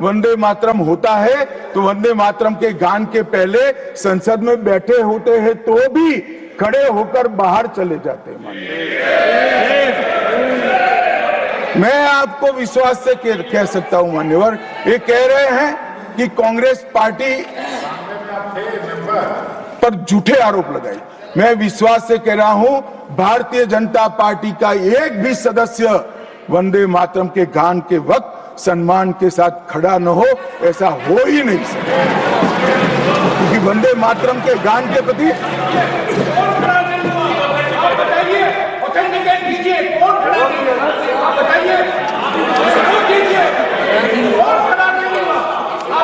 वंदे मातरम होता है तो वंदे मातरम के गान के पहले संसद में बैठे होते हैं तो भी खड़े होकर बाहर चले जाते हैं। मैं आपको विश्वास से कह सकता हूं मान्यवर, ये कह रहे हैं कि कांग्रेस पार्टी पर झूठे आरोप लगाए। मैं विश्वास से कह रहा हूं, भारतीय जनता पार्टी का एक भी सदस्य वंदे मातरम के गान के वक्त सम्मान के साथ खड़ा न हो, ऐसा हो ही नहीं सकता, क्योंकि वंदे मातरम के गान के प्रति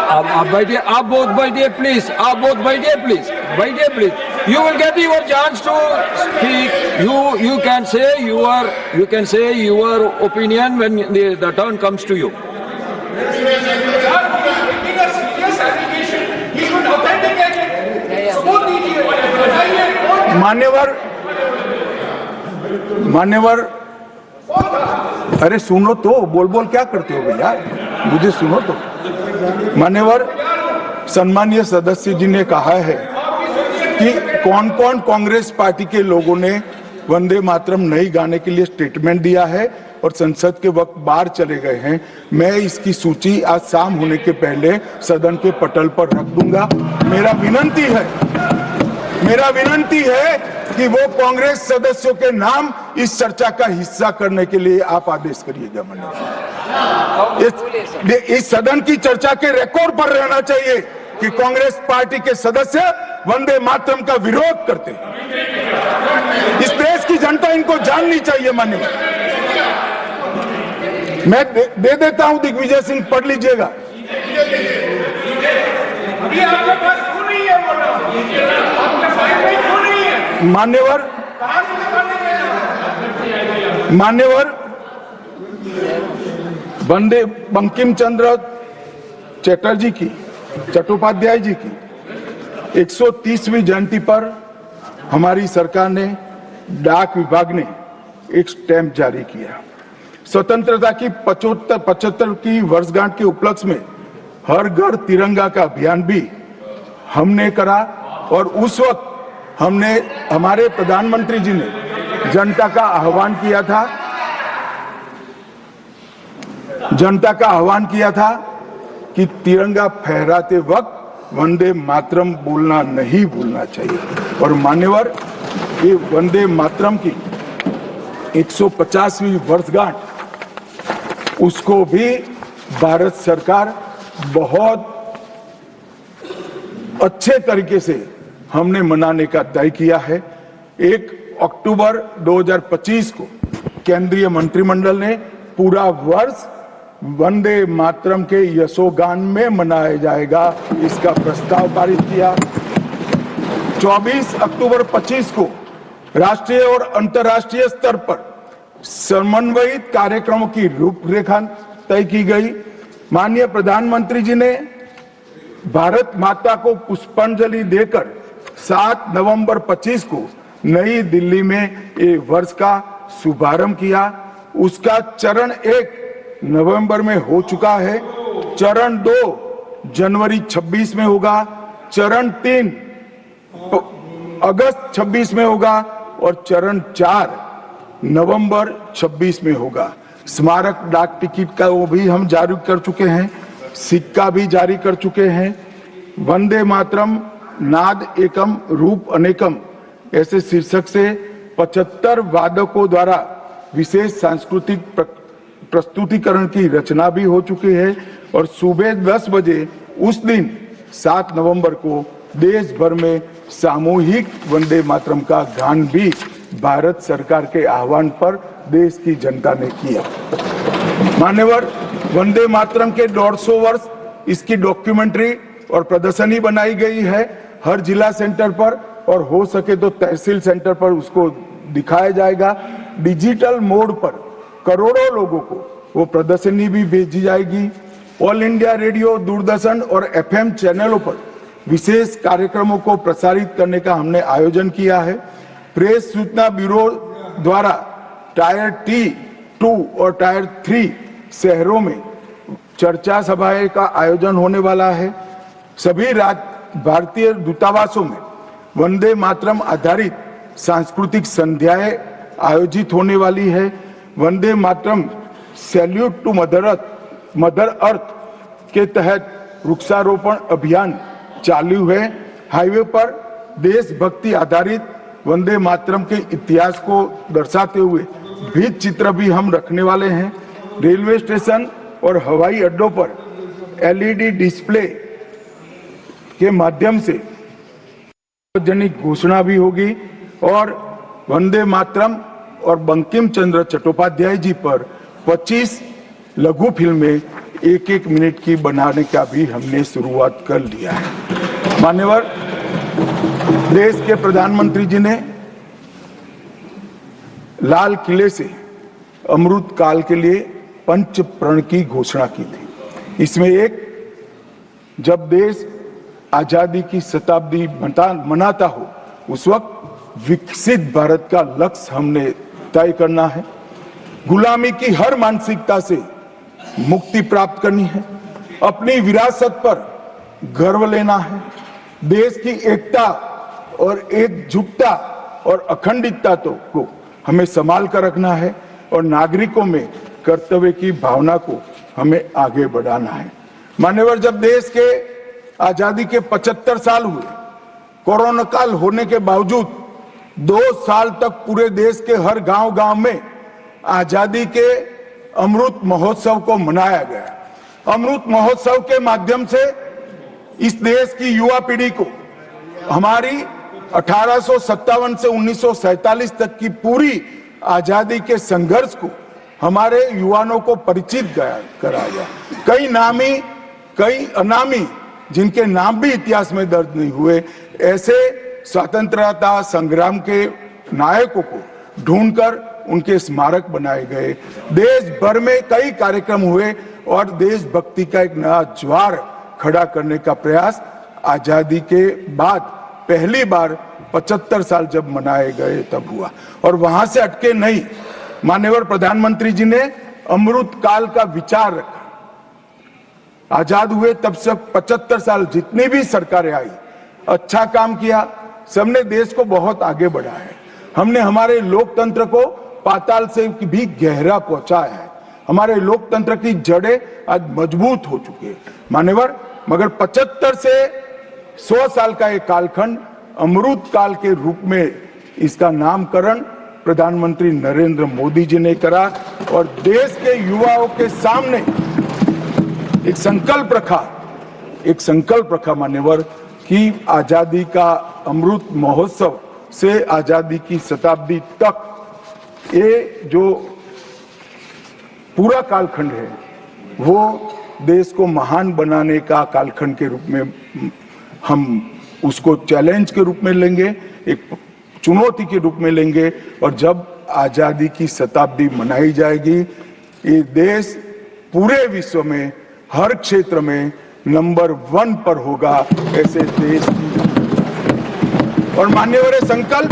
आप बैठिए, आप बोथ बैठिए प्लीज, आप बोथ बैठिए प्लीज, बैठिए please. You will get your chance to speak. You can say your opinion when the turn comes to you. मान्यवर, अरे सुनो तो, बोल बोल क्या करते हो भैया, मुझे सुनो तो। मान्यवर, सम्मानीय सदस्य जी ने कहा है कि कौन कौन कांग्रेस पार्टी के लोगों ने वंदे मातरम नहीं गाने के लिए स्टेटमेंट दिया है और संसद के वक्त बाहर चले गए हैं। मैं इसकी सूची आज शाम होने के पहले सदन के पटल पर रख दूंगा। मेरा विनंती है कि वो कांग्रेस सदस्यों के नाम इस चर्चा का हिस्सा करने के लिए आप आदेश करिएगा। इस सदन की चर्चा के रिकॉर्ड पर रहना चाहिए कि कांग्रेस पार्टी के सदस्य वंदे मातरम का विरोध करते हैं। इस देश की जनता इनको जाननी चाहिए। मान्यवर, मैं दे देता हूं, दिग्विजय सिंह पढ़ लीजिएगा। अभी आपके पास क्यों नहीं है बोलो? आपके फाइल में क्यों नहीं है? मान्यवर, वंदे बंकिम चंद्र चटर्जी की, चट्टोपाध्याय जी की 130वीं जयंती पर हमारी सरकार ने, डाक विभाग ने एक स्टैंप जारी किया। स्वतंत्रता की 75 की वर्षगांठ के उपलक्ष्य में हर घर तिरंगा का अभियान भी हमने करा और उस वक्त हमारे प्रधानमंत्री जी ने जनता का आह्वान किया था कि तिरंगा फहराते वक्त वंदे मातरम बोलना नहीं भूलना चाहिए। और मान्यवर, ये वंदे मातरम की 150वीं वर्षगांठ, उसको भी भारत सरकार बहुत अच्छे तरीके से हमने मनाने का तय किया है। 1 अक्टूबर 2025 को केंद्रीय मंत्रिमंडल ने पूरा वर्ष वंदे मातरम के यशोगान में मनाया जाएगा, इसका प्रस्ताव पारित किया। 24 अक्टूबर 25 को राष्ट्रीय और अंतर्राष्ट्रीय स्तर पर समन्वयित कार्यक्रमों की रूपरेखा तय की गई। माननीय प्रधानमंत्री जी ने भारत माता को पुष्पांजलि देकर 7 नवंबर 25 को नई दिल्ली में ये वर्ष का शुभारंभ किया। उसका चरण 1 नवंबर में हो चुका है, चरण 2 जनवरी 26 में होगा, चरण 3 अगस्त 26 में होगा और चरण 4 नवंबर 26 में होगा। स्मारक डाक टिकट का वो भी हम जारी कर चुके हैं, सिक्का भी जारी कर चुके हैं। वंदे मातरम नाद एकम रूप अनेकम ऐसे शीर्षक से 75 वादकों द्वारा विशेष सांस्कृतिक प्रस्तुतिकरण की रचना भी हो चुकी है और सुबह 10 बजे उस दिन 7 नवंबर को देश भर में सामूहिक वंदे मातरम का गान भी भारत सरकार के आह्वान पर देश की जनता ने किया। मान्यवर, वंदे मातरम के 150 वर्ष, इसकी डॉक्यूमेंट्री और प्रदर्शनी बनाई गई है हर जिला सेंटर पर, और हो सके तो तहसील सेंटर पर उसको दिखाया जाएगा। डिजिटल मोड पर करोड़ों लोगों को वो प्रदर्शनी भी भेजी जाएगी। ऑल इंडिया रेडियो, दूरदर्शन और एफएम चैनलों पर विशेष कार्यक्रमों को प्रसारित करने का हमने आयोजन किया है। प्रेस सूचना ब्यूरो द्वारा टायर T2 और टायर 3 शहरों में चर्चा सभाएं का आयोजन होने वाला है। सभी भारतीय दूतावासों में वंदे मातरम आधारित सांस्कृतिक संध्याएं आयोजित होने वाली है। Vande Mataram salute to mother earth के तहत वृक्षारोपण अभियान चालू है। हाईवे पर देशभक्ति आधारित वंदे मातरम के इतिहास को दर्शाते हुए भित्ति चित्र भी हम रखने वाले हैं। रेलवे स्टेशन और हवाई अड्डों पर LED डिस्प्ले के माध्यम से सार्वजनिक घोषणा भी होगी और वंदे मातरम और बंकिम चंद्र चट्टोपाध्याय जी पर 25 लघु फिल्में 1-1 मिनट की बनाने का भी हमने शुरुआत कर लिया है। मान्यवर, देश के प्रधानमंत्री जी ने लाल किले से अमृत काल के लिए पंच प्रण की घोषणा की थी। इसमें एक, जब देश आजादी की शताब्दी मनाता हो उस वक्त विकसित भारत का लक्ष्य हमने तय करना है। गुलामी की हर मानसिकता से मुक्ति प्राप्त करनी है। अपनी विरासत पर गर्व लेना है। देश की एकता और एकजुटता और अखंडितता को हमें संभाल कर रखना है और नागरिकों में कर्तव्य की भावना को हमें आगे बढ़ाना है। मान्यवर, जब देश के आजादी के 75 साल हुए, कोरोना काल होने के बावजूद 2 साल तक पूरे देश के हर गांव-गांव में आजादी के अमृत महोत्सव को मनाया गया। अमृत महोत्सव के माध्यम से इस देश की युवा पीढ़ी को हमारी 1857 से 1947 तक की पूरी आजादी के संघर्ष को हमारे युवाओं को परिचित कराया। कई नामी, कई अनामी, जिनके नाम भी इतिहास में दर्ज नहीं हुए, ऐसे स्वतंत्रता संग्राम के नायकों को ढूंढकर उनके स्मारक बनाए गए। देश भर में कई कार्यक्रम हुए और देशभक्ति का एक नया ज्वार खड़ा करने का प्रयास आजादी के बाद पहली बार 75 साल जब मनाए गए तब हुआ। और वहां से अटके नहीं, माननीय प्रधानमंत्री जी ने अमृत काल का विचार रखा। आजाद हुए तब से 75 साल जितनी भी सरकारें आई, अच्छा काम किया, सबने देश को बहुत आगे बढ़ाया है। हमने हमारे लोकतंत्र को पाताल से भी गहरा पहुंचाया है। हमारे लोकतंत्र की जड़ें आज मजबूत हो चुकी है मान्यवर। मगर 75 से 100 साल का एक कालखंड अमृत काल के रूप में इसका नामकरण प्रधानमंत्री नरेंद्र मोदी जी ने करा और देश के युवाओं के सामने एक संकल्प रखा मान्यवर कि आजादी का अमृत महोत्सव से आजादी की शताब्दी तक ये जो पूरा कालखंड है वो देश को महान बनाने का कालखंड के रूप में हम उसको चैलेंज के रूप में लेंगे, एक चुनौती के रूप में लेंगे। और जब आजादी की शताब्दी मनाई जाएगी, ये देश पूरे विश्व में हर क्षेत्र में नंबर 1 पर होगा। ऐसे देश की और मान्यवर संकल्प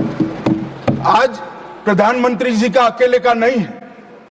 आज प्रधानमंत्री जी का अकेले का नहीं है,